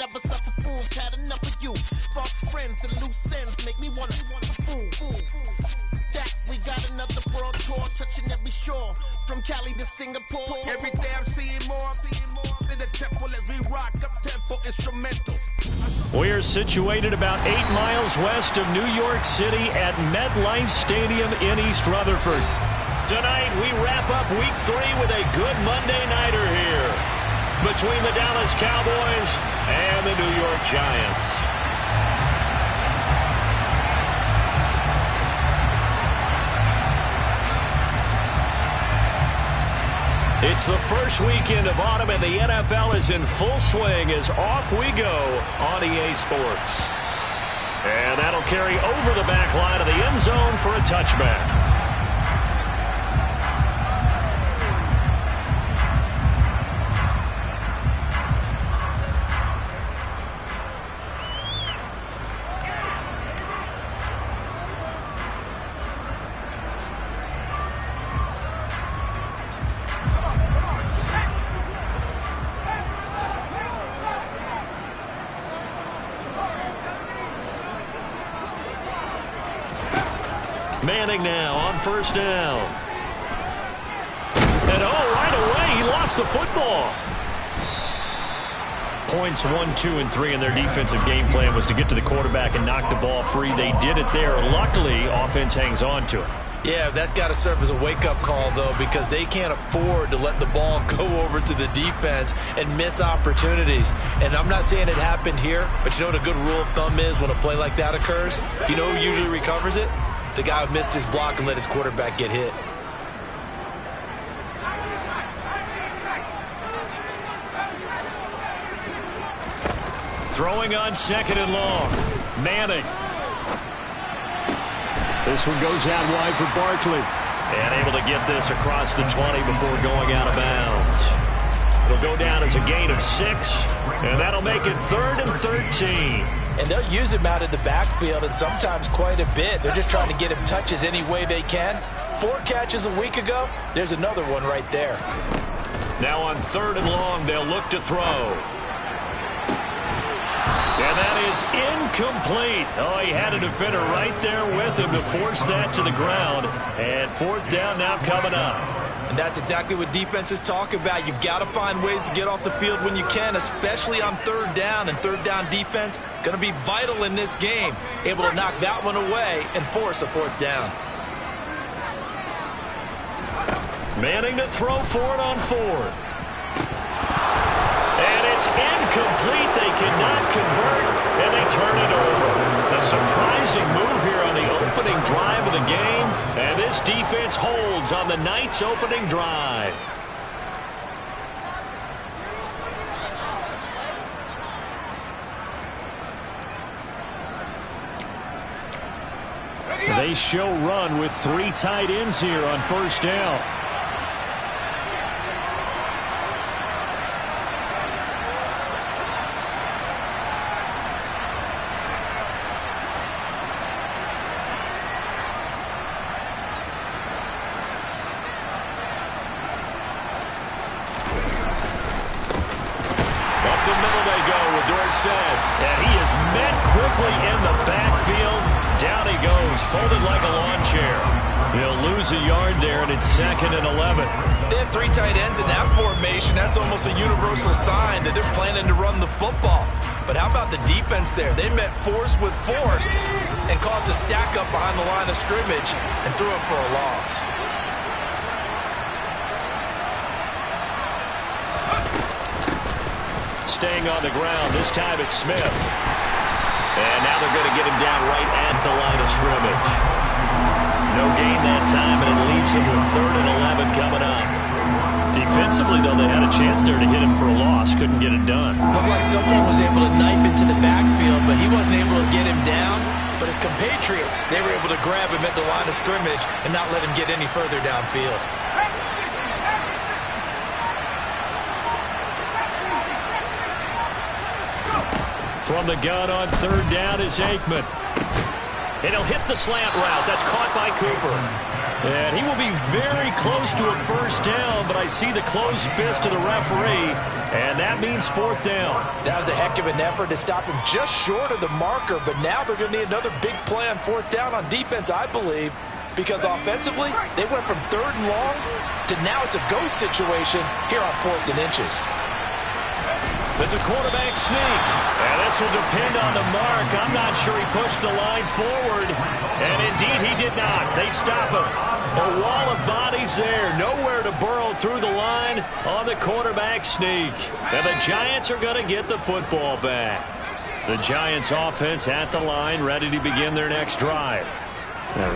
never suffer fools. Had enough of you. False friends and loose ends make me wanna fool. That we got another world tour, touching every shore, from Cali to Singapore. Every day I'm seeing more in the temple as we rock up tempo instrumentals. We're situated about 8 miles west of New York City at MetLife Stadium in East Rutherford. Tonight we wrap up Week 3 with a good Monday nighter here between the Dallas Cowboys and the New York Giants. It's the first weekend of autumn, and the NFL is in full swing as off we go on EA Sports. And that'll carry over the back line of the end zone for a touchback. Manning now on first down. And right away, he lost the football. Points 1, 2, and 3 in their defensive game plan was to get to the quarterback and knock the ball free. They did it there. Luckily, offense hangs on to it. Yeah, that's got to serve as a wake-up call, though, because they can't afford to let the ball go over to the defense and miss opportunities. And I'm not saying it happened here, but you know what a good rule of thumb is when a play like that occurs? You know who usually recovers it? The guy who missed his block and let his quarterback get hit. Throwing on second and long. Manning. This one goes out wide for Barkley. And able to get this across the 20 before going out of bounds. It'll go down as a gain of 6, and that'll make it 3rd and 13. And they'll use him out in the backfield, and sometimes quite a bit. They're just trying to get him touches any way they can. 4 catches a week ago. There's another one right there. Now on 3rd and long, they'll look to throw. And that is incomplete. Oh, he had a defender right there with him to force that to the ground. And 4th down now coming up. And that's exactly what defenses talk about. You've got to find ways to get off the field when you can, especially on 3rd down. And 3rd down defense going to be vital in this game. Able to knock that one away and force a 4th down. Manning to throw for it on 4th. And it's incomplete. They cannot convert, and they turn it over. A surprising move here on the opening drive of the game, and this defense holds on the night's opening drive. They show run with 3 tight ends here on first down. And he is met quickly in the backfield. Down he goes, folded like a lawn chair. He'll lose a yard there, and it's 2nd and 11. They have 3 tight ends in that formation. That's almost a universal sign that they're planning to run the football. But how about the defense there? They met force with force and caused a stack up behind the line of scrimmage and threw it for a loss. Staying on the ground. This time it's Smith. And now they're going to get him down right at the line of scrimmage. No gain that time, and it leaves him with 3rd and 11 coming up. Defensively, though, they had a chance there to hit him for a loss. Couldn't get it done. Looked like someone was able to knife into the backfield, but he wasn't able to get him down. But his compatriots, they were able to grab him at the line of scrimmage and not let him get any further downfield. From the gun on 3rd down is Aikman. And he'll hit the slant route. That's caught by Cooper. And he will be very close to a first down, but I see the closed fist of the referee, and that means fourth down. That was a heck of an effort to stop him just short of the marker, but now they're going to need another big play on fourth down on defense, I believe, because offensively, they went from 3rd and long to now it's a go situation here on 4th and inches. It's a quarterback sneak, and this will depend on the mark. I'm not sure he pushed the line forward, and indeed he did not. They stop him. A wall of bodies there, nowhere to burrow through the line on the quarterback sneak. And the Giants are going to get the football back. The Giants offense at the line, ready to begin their next drive.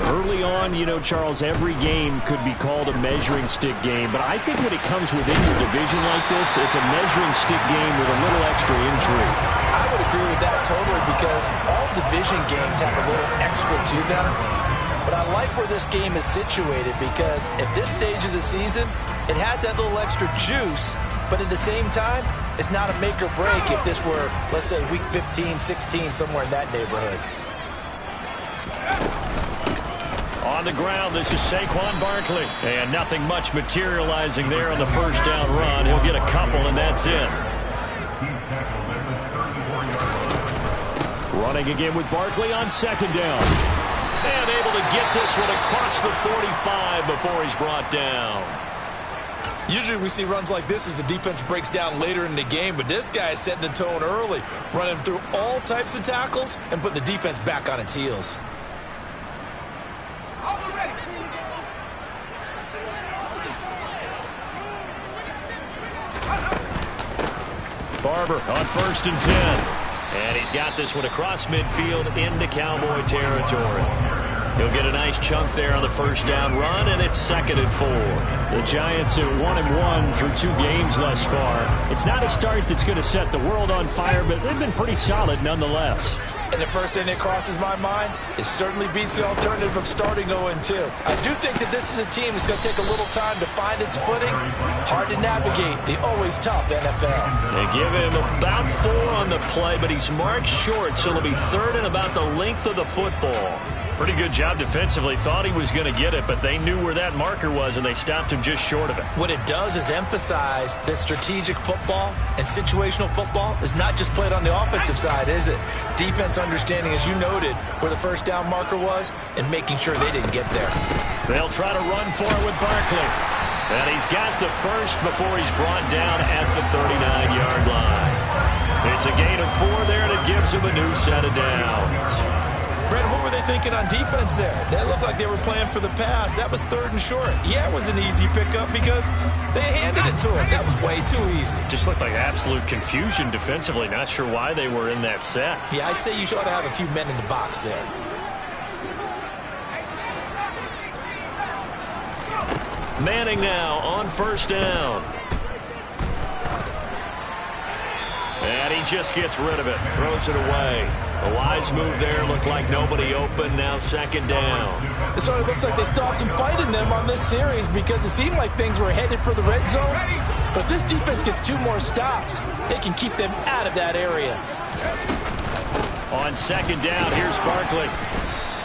Early on, you know, Charles, every game could be called a measuring stick game, but I think when it comes within your division like this, it's a measuring stick game with a little extra intrigue. I would agree with that totally because all division games have a little extra to them, but I like where this game is situated because at this stage of the season, it has that little extra juice, but at the same time, it's not a make or break if this were, let's say, week 15, 16, somewhere in that neighborhood. On the ground, this is Saquon Barkley. And nothing much materializing there on the first down run. He'll get a couple, and that's it. Running again with Barkley on second down. And able to get this one across the 45 before he's brought down. Usually we see runs like this as the defense breaks down later in the game, but this guy is setting the tone early, running through all types of tackles and putting the defense back on its heels. Barber on 1st and 10. And he's got this one across midfield into Cowboy territory. He'll get a nice chunk there on the first down run, and it's 2nd and 4. The Giants are 1-1 through 2 games thus far. It's not a start that's going to set the world on fire, but they've been pretty solid nonetheless. And the first thing that crosses my mind, it certainly beats the alternative of starting 0-2. I do think that this is a team that's going to take a little time to find its footing. Hard to navigate the always tough NFL. They give him about 4 on the play, but he's marked short, so it'll be 3rd and about the length of the football. Pretty good job defensively. Thought he was going to get it, but they knew where that marker was, and they stopped him just short of it. What it does is emphasize that strategic football and situational football is not just played on the offensive side, is it? Defense understanding, as you noted, where the first down marker was and making sure they didn't get there. They'll try to run for it with Barkley. And he's got the first before he's brought down at the 39-yard line. It's a gain of 4 there, and it gives him a new set of downs. Brandon, what were they thinking on defense there? They looked like they were playing for the pass. That was 3rd and short. Yeah, it was an easy pickup because they handed it to him. That was way too easy. Just looked like absolute confusion defensively. Not sure why they were in that set. Yeah, I'd say you ought to have a few men in the box there. Manning now on first down. And he just gets rid of it. Throws it away. A wise move there. Looked like nobody open. Now 2nd down. It sort of looks like they stopped some fight in them on this series because it seemed like things were headed for the red zone. But if this defense gets 2 more stops, they can keep them out of that area. On 2nd down, here's Barkley.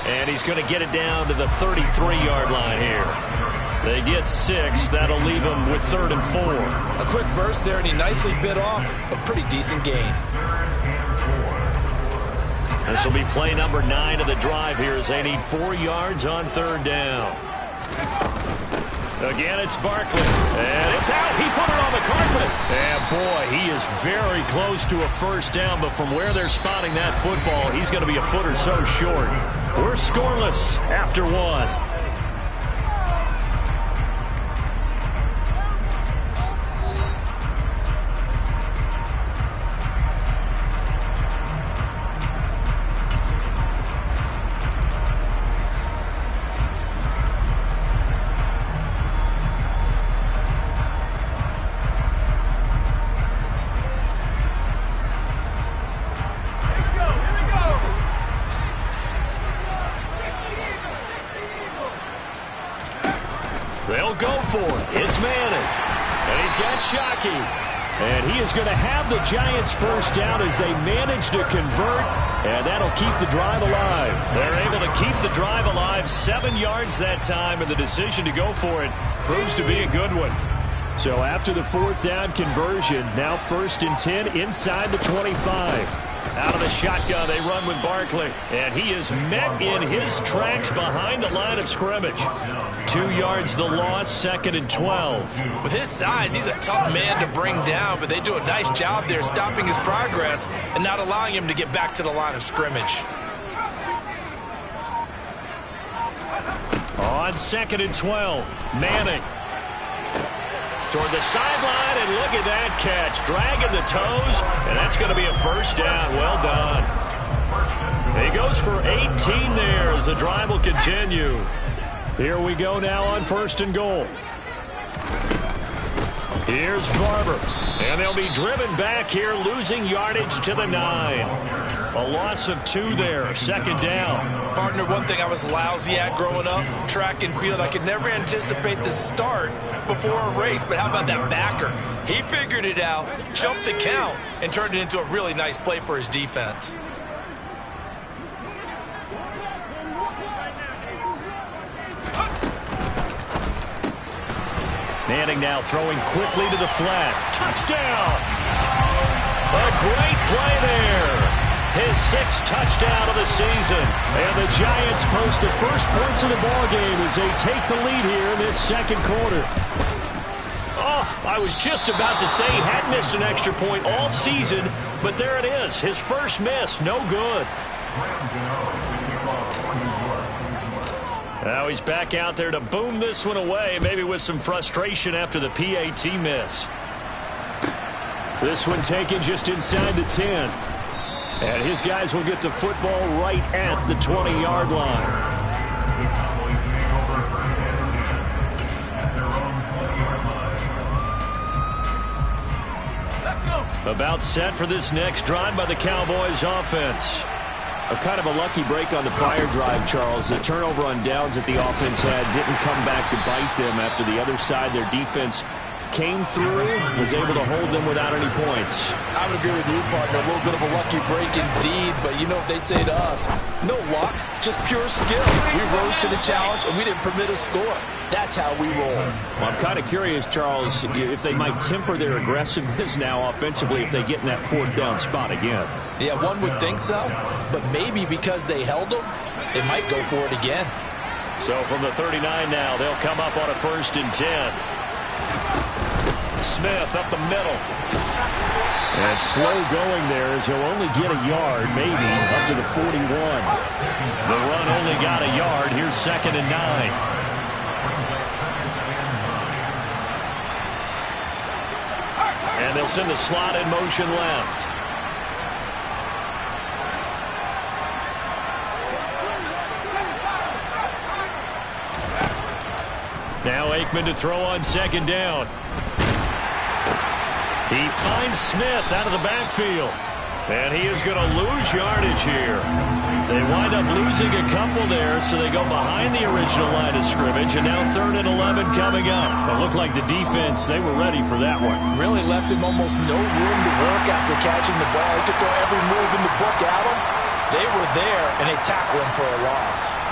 And he's going to get it down to the 33-yard line here. They get 6. That'll leave them with 3rd and 4. A quick burst there, and he nicely bit off a pretty decent gain. This will be play number 9 of the drive here as they need 4 yards on 3rd down. Again, it's Barkley. And it's out. He put it on the carpet. And, boy, he is very close to a first down, but from where they're spotting that football, he's going to be a foot or so short. We're scoreless after 1. They'll go for it. It's Manning. And he's got Shockey. And he is going to have the Giants first down as they manage to convert, and that'll keep the drive alive. They're able to keep the drive alive, 7 yards that time, and the decision to go for it proves to be a good one. So after the 4th down conversion, now 1st and 10 inside the 25. Out of the shotgun, they run with Barkley, and he is met in his tracks behind the line of scrimmage. 2 yards the loss, 2nd and 12. With his size, he's a tough man to bring down, but they do a nice job there stopping his progress and not allowing him to get back to the line of scrimmage. On 2nd and 12, Manning. Toward the sideline, and look at that catch. Dragging the toes, and that's going to be a first down. Well done. He goes for 18 there as the drive will continue. Here we go now on 1st and goal. Here's Barber, and they'll be driven back here, losing yardage to the 9. A loss of 2 there, 2nd down. Partner, one thing I was lousy at growing up, track and field, I could never anticipate the start before a race, but how about that backer? He figured it out, jumped the count, and turned it into a really nice play for his defense. Manning now throwing quickly to the flat. Touchdown! A great play there. His 6th touchdown of the season. And the Giants post the first points of the ballgame as they take the lead here in this 2nd quarter. Oh, I was just about to say he had missed an extra point all season, but there it is. His first miss, no good. Now he's back out there to boom this one away, maybe with some frustration after the PAT miss. This one taken just inside the 10. And his guys will get the football right at the 20-yard line. About set for this next drive by the Cowboys offense. A kind of a lucky break on the prior drive, Charles. The turnover on downs that the offense had didn't come back to bite them after the other side. Their defense came through, was able to hold them without any points. I would agree with you, partner. A little bit of a lucky break indeed, but you know what they'd say to us? No luck, just pure skill. We rose to the challenge, and we didn't permit a score. That's how we roll. Well, I'm kind of curious, Charles, if they might temper their aggressiveness now offensively if they get in that 4th down spot again. Yeah, one would think so, but maybe because they held them, they might go for it again. So from the 39 now, they'll come up on a 1st and 10. Smith up the middle. And slow going there as he'll only get a yard, maybe, up to the 41. The run only got a yard. Here's 2nd and 9. And they'll send the slot in motion left. Now Aikman to throw on 2nd down. He finds Smith out of the backfield. And he is going to lose yardage here. They wind up losing a couple there, so they go behind the original line of scrimmage, and now 3rd and 11 coming up. It looked like the defense, they were ready for that one. Really left him almost no room to work after catching the ball. He could throw every move in the book at him. They were there, and they tackled him for a loss.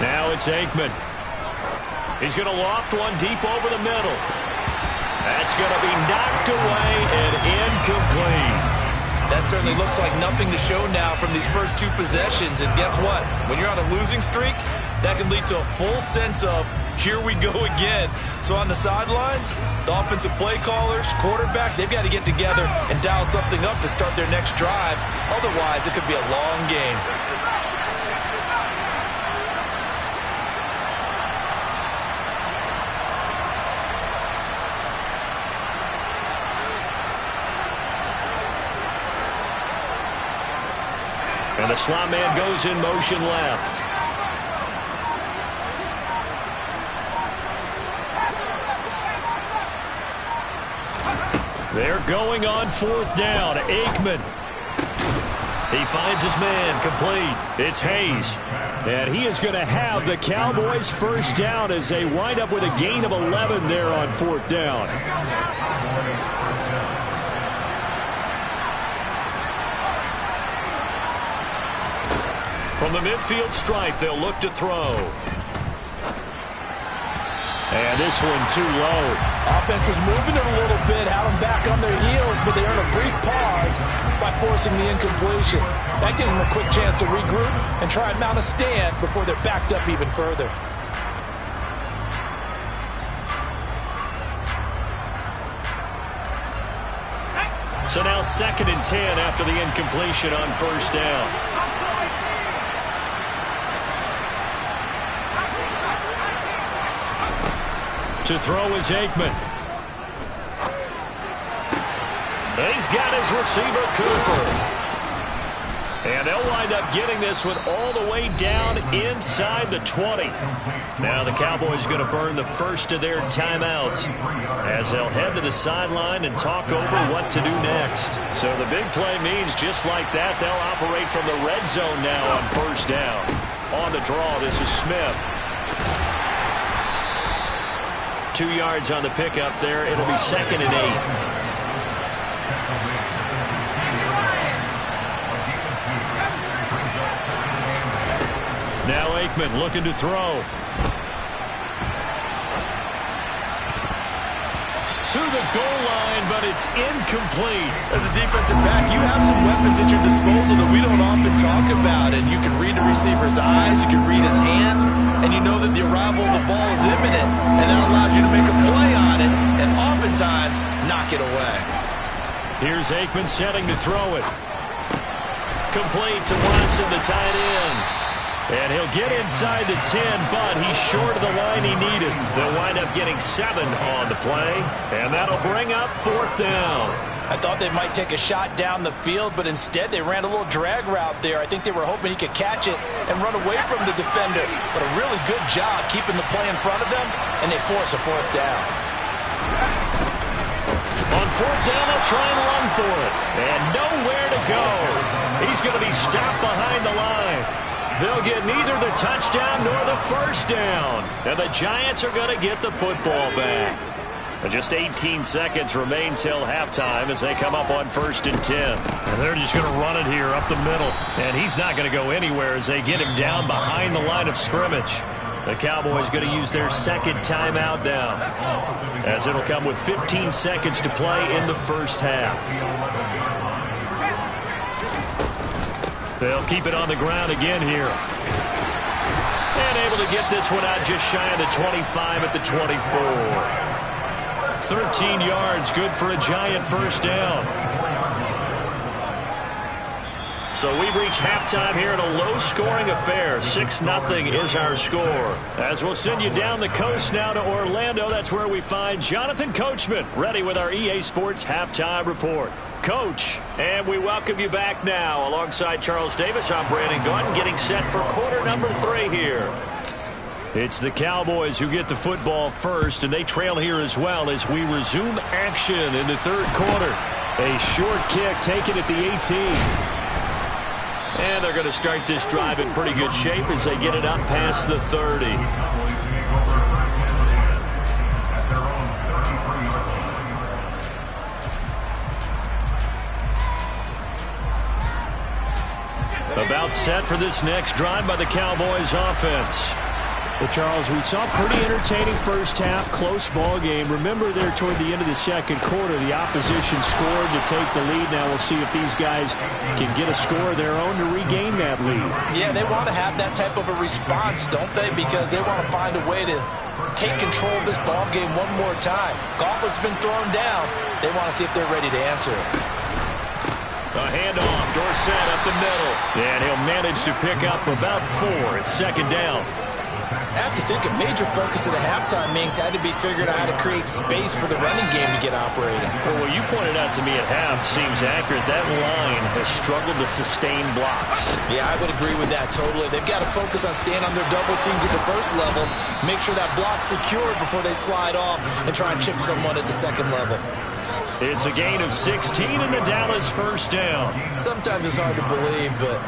Now it's Aikman. He's going to loft one deep over the middle. That's going to be knocked away and incomplete. That certainly looks like nothing to show now from these first 2 possessions. And guess what? When you're on a losing streak, that can lead to a full sense of, here we go again. So on the sidelines, the offensive play callers, quarterback, they've got to get together and dial something up to start their next drive. Otherwise, it could be a long game. And the slot man goes in motion left. They're going on 4th down. Aikman. He finds his man, complete. It's Hayes. And he is going to have the Cowboys first down as they wind up with a gain of 11 there on 4th down. From the midfield stripe, they'll look to throw. And this one too low. Offense was moving it a little bit, had them back on their heels, but they earned a brief pause by forcing the incompletion. That gives them a quick chance to regroup and try and mount a stand before they're backed up even further. So now 2nd and 10 after the incompletion on 1st down. To throw is Aikman. He's got his receiver, Cooper. And they'll wind up getting this one all the way down inside the 20. Now the Cowboys going to burn the first of their timeouts as they'll head to the sideline and talk over what to do next. So the big play means just like that, they'll operate from the red zone now on 1st down. On the draw, this is Smith. 2 yards on the pickup there. It'll be 2nd and 8. Now Aikman looking to throw. To the goal line, but it's incomplete. As a defensive back, you have some weapons at your disposal that we don't often talk about. And you can read the receiver's eyes, you can read his hands, and you know that the arrival of the ball is imminent. And that allows you to make a play on it and oftentimes knock it away. Here's Aikman setting to throw it. Complete to Watson, the tight end. And he'll get inside the 10, but he's short of the line he needed. They'll wind up getting 7 on the play, and that'll bring up 4th down. I thought they might take a shot down the field, but instead they ran a little drag route there. I think they were hoping he could catch it and run away from the defender. But a really good job keeping the play in front of them, and they force a 4th down. On 4th down, they'll try and run for it. And nowhere to go. He's going to be stopped behind the line. They'll get neither the touchdown nor the first down. And the Giants are going to get the football back. And just 18 seconds remain till halftime as they come up on 1st and 10. And they're just going to run it here up the middle. And he's not going to go anywhere as they get him down behind the line of scrimmage. The Cowboys going to use their 2nd timeout now, as it'll come with 15 seconds to play in the first half. They'll keep it on the ground again here. And able to get this one out just shy of the 25 at the 24. 13 yards, good for a Giant first down. So we've reached halftime here in a low-scoring affair. 6-0 is our score. As we'll send you down the coast now to Orlando, that's where we find Jonathan Coachman, ready with our EA Sports Halftime Report. Coach, and we welcome you back now. Alongside Charles Davis, I'm Brandon Gordon, getting set for quarter number 3 here. It's the Cowboys who get the football first, and they trail here as well as we resume action in the 3rd quarter. A short kick taken at the 18. And they're going to start this drive in pretty good shape as they get it up past the 30. About set for this next drive by the Cowboys offense. Well, Charles, we saw a pretty entertaining first half, close ball game. Remember there toward the end of the 2nd quarter, the opposition scored to take the lead. Now we'll see if these guys can get a score of their own to regain that lead. Yeah, they want to have that type of a response, don't they? Because they want to find a way to take control of this ball game one more time. Gauntlet's been thrown down. They want to see if they're ready to answer it. A handoff, Dorsett up the middle. And he'll manage to pick up about 4. It's 2nd down. I have to think a major focus of the halftime meetings had to be figuring out how to create space for the running game to get operating. Well, what you pointed out to me at half seems accurate. That line has struggled to sustain blocks. Yeah, I would agree with that totally. They've got to focus on staying on their double teams at the first level, make sure that block's secured before they slide off and try and chip someone at the 2nd level. It's a gain of 16 and the Dallas first down. Sometimes it's hard to believe, but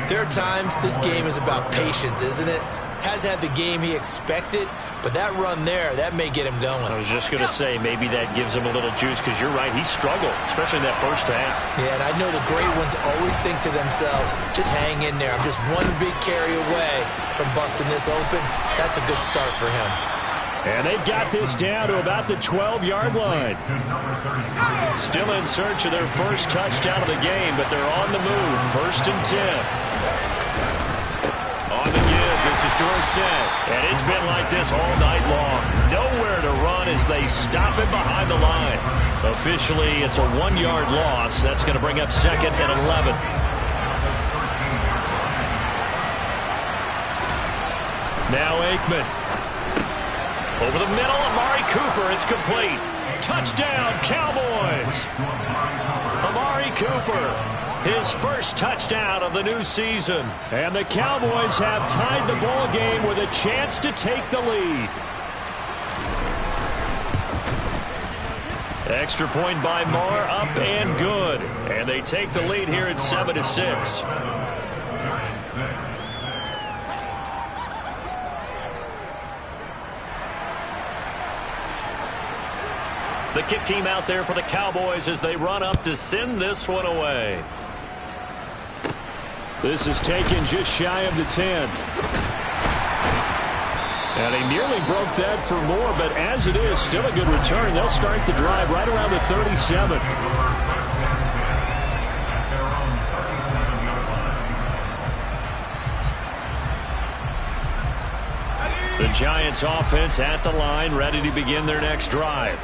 there are times this game is about patience, isn't it? Has had the game he expected, but that run there, that may get him going. I was just going to say, maybe that gives him a little juice, because you're right, he struggled, especially in that first half. Yeah, and I know the great ones always think to themselves, just hang in there. I'm just one big carry away from busting this open. That's a good start for him. And they've got this down to about the 12-yard line. Still in search of their first touchdown of the game, but they're on the move. 1st and 10. On the give, this is Dorsett. And it's been like this all night long. Nowhere to run as they stop him behind the line. Officially, it's a 1-yard loss. That's going to bring up 2nd and 11. Now Aikman. Over the middle, Amari Cooper. It's complete. Touchdown, Cowboys. Amari Cooper, his first touchdown of the new season. And the Cowboys have tied the ball game with a chance to take the lead. Extra point by Marr, up and good. And they take the lead here at 7-6. The kick team out there for the Cowboys as they run up to send this one away. This is taken just shy of the 10. And he nearly broke that for more, but as it is, still a good return. They'll start the drive right around the 37. The Giants offense at the line, ready to begin their next drive.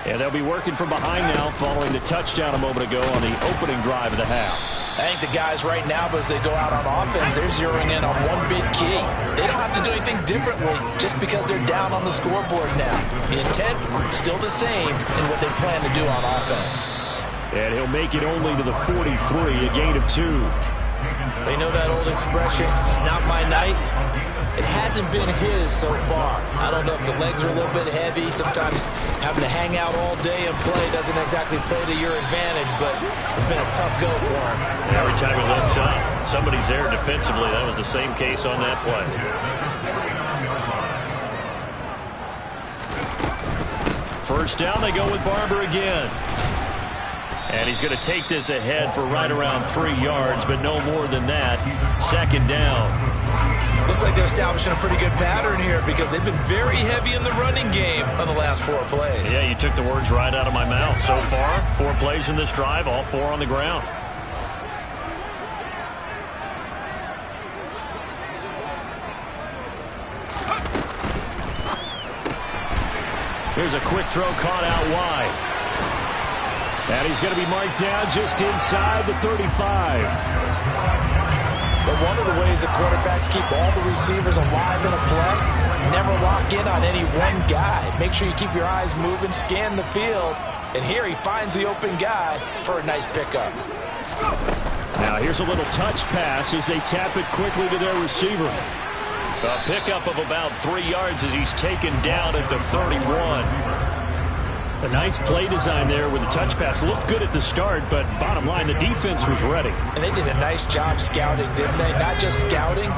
And they'll be working from behind now following the touchdown a moment ago on the opening drive of the half. I think the guys right now, as they go out on offense, they're zeroing in on one big key. They don't have to do anything differently just because they're down on the scoreboard now. The intent still the same in what they plan to do on offense. And he'll make it only to the 43, a gain of 2. They know that old expression, it's not my night. It hasn't been his so far. I don't know if the legs are a little bit heavy. Sometimes having to hang out all day and play doesn't exactly play to your advantage, but it's been a tough go for him. Every time he looks up, somebody's there defensively. That was the same case on that play. First down, they go with Barber again. And he's going to take this ahead for right around 3 yards, but no more than that. 2nd down. Looks like they're establishing a pretty good pattern here because they've been very heavy in the running game on the last 4 plays. Yeah, you took the words right out of my mouth. So far, 4 plays in this drive, all 4 on the ground. Here's a quick throw caught out wide. And he's going to be marked down just inside the 35. But one of the ways that quarterbacks keep all the receivers alive in a play, never lock in on any one guy. Make sure you keep your eyes moving, scan the field. And here he finds the open guy for a nice pickup. Now here's a little touch pass as they tap it quickly to their receiver. A pickup of about 3 yards as he's taken down at the 31. A nice play design there with the touch pass. Looked good at the start, but bottom line, the defense was ready. And they did a nice job scouting, didn't they? Not just scouting,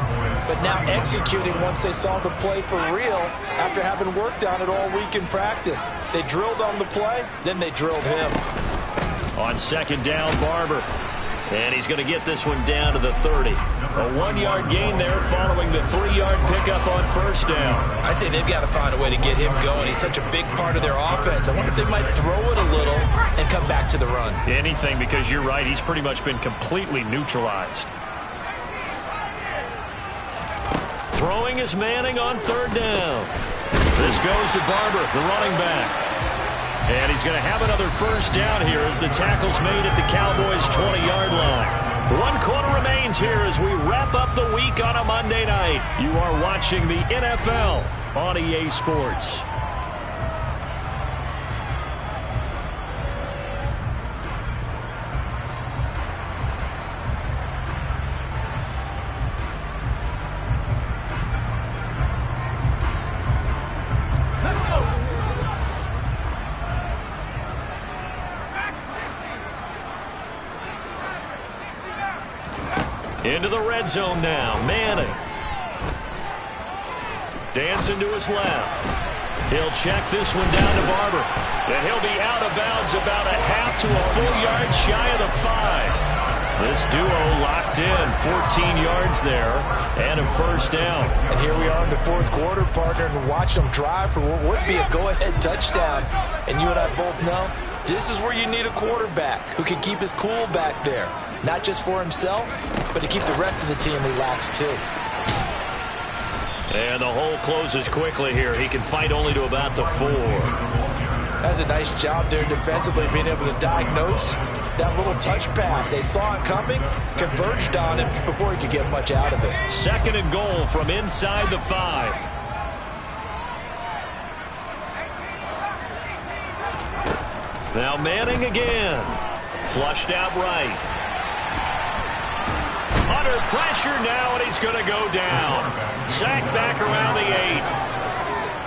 but now executing once they saw the play for real after having worked on it all week in practice. They drilled on the play, then they drilled him. On 2nd down, Barber. And he's going to get this one down to the 30. A 1-yard gain there following the 3-yard pickup on 1st down. I'd say they've got to find a way to get him going. He's such a big part of their offense. I wonder if they might throw it a little and come back to the run. Anything, because you're right. He's pretty much been completely neutralized. Throwing is Manning on 3rd down. This goes to Barber, the running back. And he's going to have another first down here as the tackle's made at the Cowboys' 20-yard line. 1 quarter remains here as we wrap up the week on a Monday night. You are watching the NFL on EA Sports. Into the red zone now. Manning. Dancing to his left. He'll check this one down to Barber. And he'll be out of bounds about a half to a full yard shy of the 5. This duo locked in, 14 yards there, and a first down. And here we are in the fourth quarter, partner, and watch them drive for what would be a go-ahead touchdown. And you and I both know this is where you need a quarterback who can keep his cool back there, not just for himself, but to keep the rest of the team relaxed too. And the hole closes quickly here. He can fight only to about the 4. That's a nice job there defensively, being able to diagnose that little touch pass. They saw it coming, converged on him before he could get much out of it. Second and goal from inside the 5. Now Manning again. Flushed out right. Under pressure now, and he's going to go down. Sacked back around the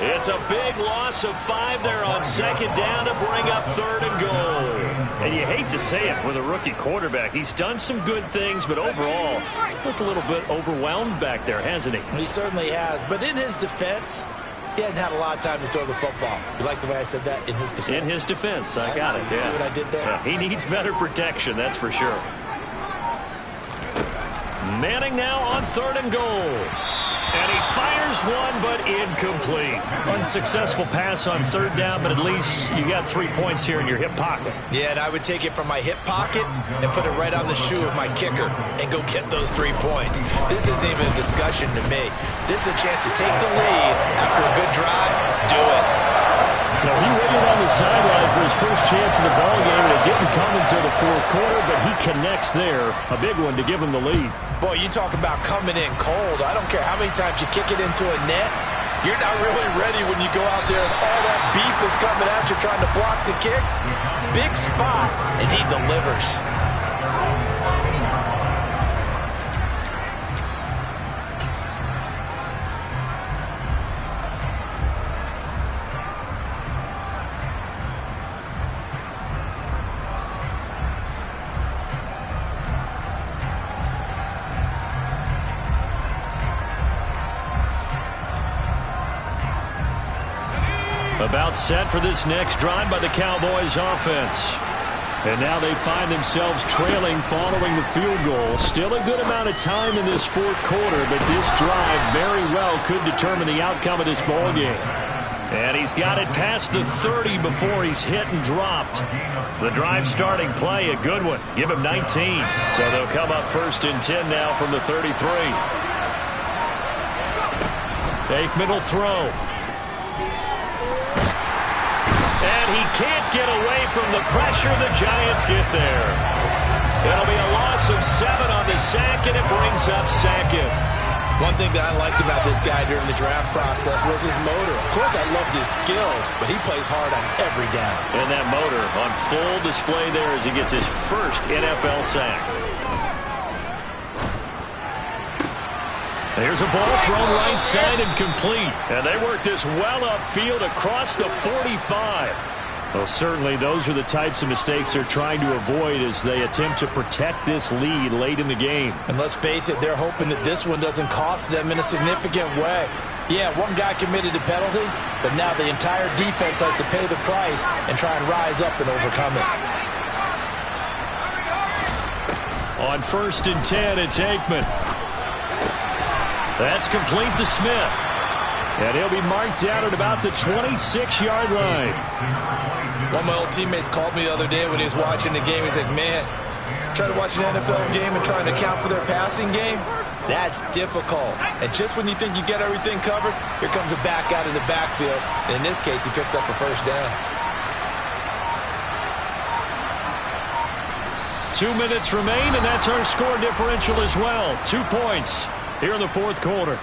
8. It's a big loss of 5 there on second down to bring up third and goal. And you hate to say it with a rookie quarterback. He's done some good things, but overall, looked a little bit overwhelmed back there, hasn't he? He certainly has. But in his defense, he hadn't had a lot of time to throw the football. You like the way I said that? In his defense? In his defense. I got it. Yeah. See what I did there? Yeah, he needs better protection, that's for sure. Manning now on third and goal. And he fires one, but incomplete. Unsuccessful pass on third down, but at least you got 3 points here in your hip pocket. Yeah, and I would take it from my hip pocket and put it right on the shoe of my kicker and go get those 3 points. This isn't even a discussion to me. This is a chance to take the lead after a good drive. Do it. So he waited on the sideline for his first chance in the ballgame, and it didn't come until the fourth quarter, but he connects there. A big one to give him the lead. Boy, you talk about coming in cold. I don't care how many times you kick it into a net. You're not really ready when you go out there and all that beef is coming at you trying to block the kick. Big spot, and he delivers. About set for this next drive by the Cowboys offense. And now they find themselves trailing following the field goal. Still a good amount of time in this fourth quarter, but this drive very well could determine the outcome of this ball game. And he's got it past the 30 before he's hit and dropped. The drive starting play, a good one. Give him 19. So they'll come up first and 10 now from the 33. Aikman will throw. And he can't get away from the pressure. The Giants get there. It'll be a loss of 7 on the sack, and it brings up second. One thing that I liked about this guy during the draft process was his motor. Of course, I loved his skills, but he plays hard on every down. And that motor on full display there as he gets his first NFL sack. Here's a ball thrown right side and complete. And they work this well upfield across the 45. Well, certainly those are the types of mistakes they're trying to avoid as they attempt to protect this lead late in the game. And let's face it, they're hoping that this one doesn't cost them in a significant way. Yeah, one guy committed a penalty, but now the entire defense has to pay the price and try and rise up and overcome it. On first and 10, it's Aikman. That's complete to Smith. And he'll be marked down at about the 26-yard line. One of my old teammates called me the other day when he was watching the game. He's like, man, trying to watch an NFL game and trying to account for their passing game, that's difficult. And just when you think you get everything covered, here comes a back out of the backfield. And in this case, he picks up a first down. 2 minutes remain, and that's our score differential as well. 2 points here in the fourth quarter.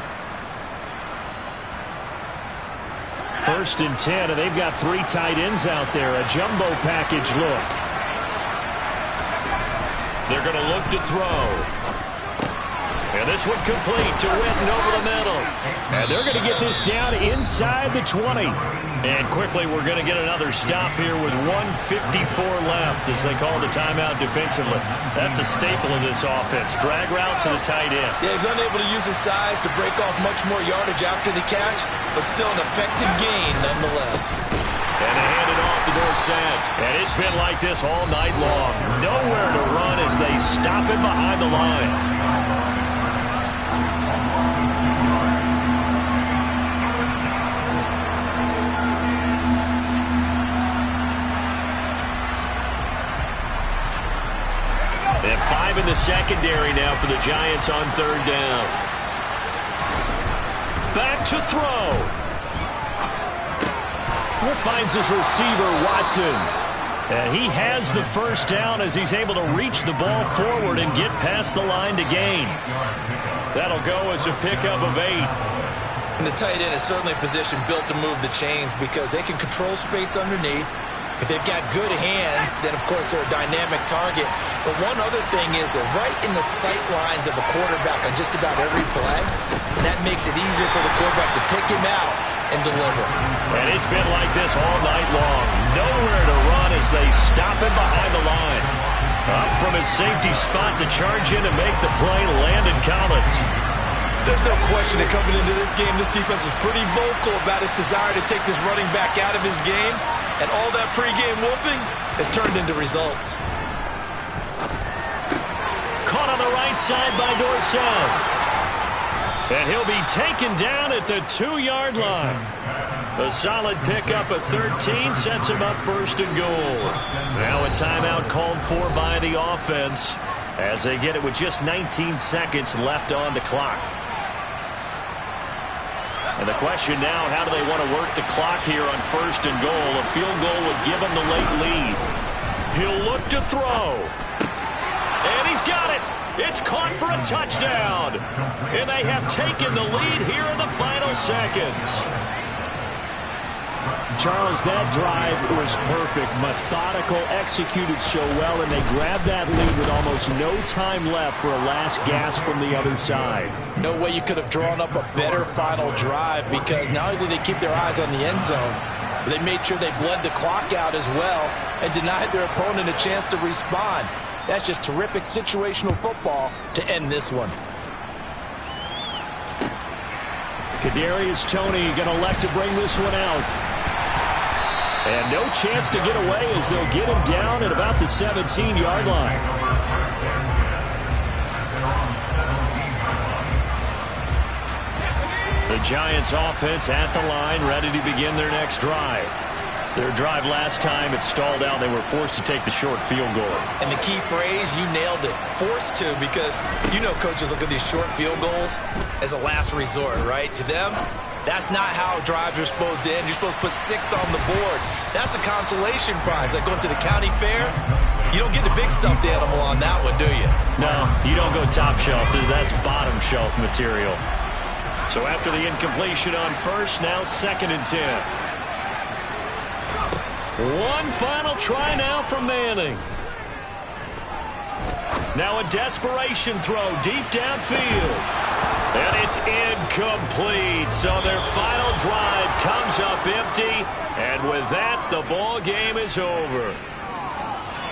First and 10, and they've got 3 tight ends out there. A jumbo package look. They're going to look to throw. And this one complete to Witten over the middle. And they're going to get this down inside the 20. And quickly we're going to get another stop here with 1:54 left as they call the timeout defensively. That's a staple of this offense. Drag route to the tight end. Yeah, he's unable to use his size to break off much more yardage after the catch, but still an effective gain nonetheless. And they hand it off to Dorsett. And it's been like this all night long. Nowhere to run as they stop him behind the line. And 5 in the secondary now for the Giants on 3rd down. Back to throw. Finds his receiver, Watson. And he has the first down as he's able to reach the ball forward and get past the line to gain. That'll go as a pickup of 8. And the tight end is certainly a position built to move the chains because they can control space underneath. If they've got good hands, then, of course, they're a dynamic target. But one other thing is they're right in the sight lines of a quarterback on just about every play. And that makes it easier for the quarterback to pick him out and deliver. And it's been like this all night long. Nowhere to run as they stop him behind the line. Up from his safety spot to charge in and make the play, Landon Collins. There's no question that coming into this game, this defense was pretty vocal about its desire to take this running back out of his game. And all that pregame whooping has turned into results. Caught on the right side by Dorsett. And he'll be taken down at the 2-yard line. A solid pickup of 13 sets him up 1st and goal. Now a timeout called for by the offense as they get it with just 19 seconds left on the clock. And the question now, how do they want to work the clock here on 1st and goal? A field goal would give them the late lead. He'll look to throw. And he's got it. It's caught for a touchdown. And they have taken the lead here in the final seconds. Charles, that drive was perfect. Methodical, executed so well, and they grabbed that lead with almost no time left for a last gasp from the other side. No way you could have drawn up a better final drive because not only did they keep their eyes on the end zone, but they made sure they bled the clock out as well and denied their opponent a chance to respond. That's just terrific situational football to end this one. Kadarius Toney going to elect to bring this one out. And no chance to get away as they'll get him down at about the 17-yard line. The Giants offense at the line, ready to begin their next drive. Their drive last time, it stalled out. They were forced to take the short field goal. And the key phrase, you nailed it, forced to, because you know coaches look at these short field goals as a last resort, right? To them, that's not how drives are supposed to end. You're supposed to put 6 on the board. That's a consolation prize. Like going to the county fair, you don't get the big stuffed animal on that one, do you? No, you don't go top shelf. That's bottom shelf material. So after the incompletion on 1st, now 2nd and 10. One final try now from Manning. Now a desperation throw deep downfield. And it's incomplete. So their final drive comes up empty. And with that, the ball game is over.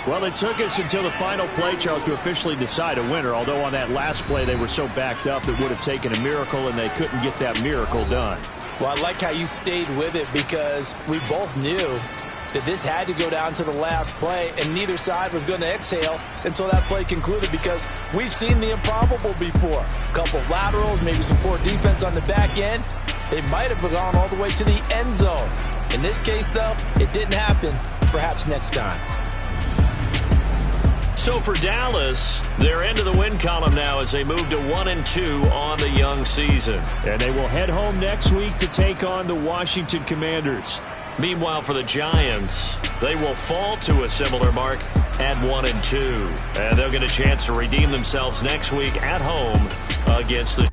Well, it took us until the final play, Charles, to officially decide a winner. Although on that last play they were so backed up it would have taken a miracle, and they couldn't get that miracle done. Well, I like how you stayed with it because we both knew that this had to go down to the last play, and neither side was going to exhale until that play concluded because we've seen the improbable before. A couple of laterals, maybe some poor defense on the back end. They might have gone all the way to the end zone. In this case, though, it didn't happen. Perhaps next time. So for Dallas, they're into the win column now as they move to 1-2 on the young season. And they will head home next week to take on the Washington Commanders. Meanwhile, for the Giants, they will fall to a similar mark at 1-2. And they'll get a chance to redeem themselves next week at home against the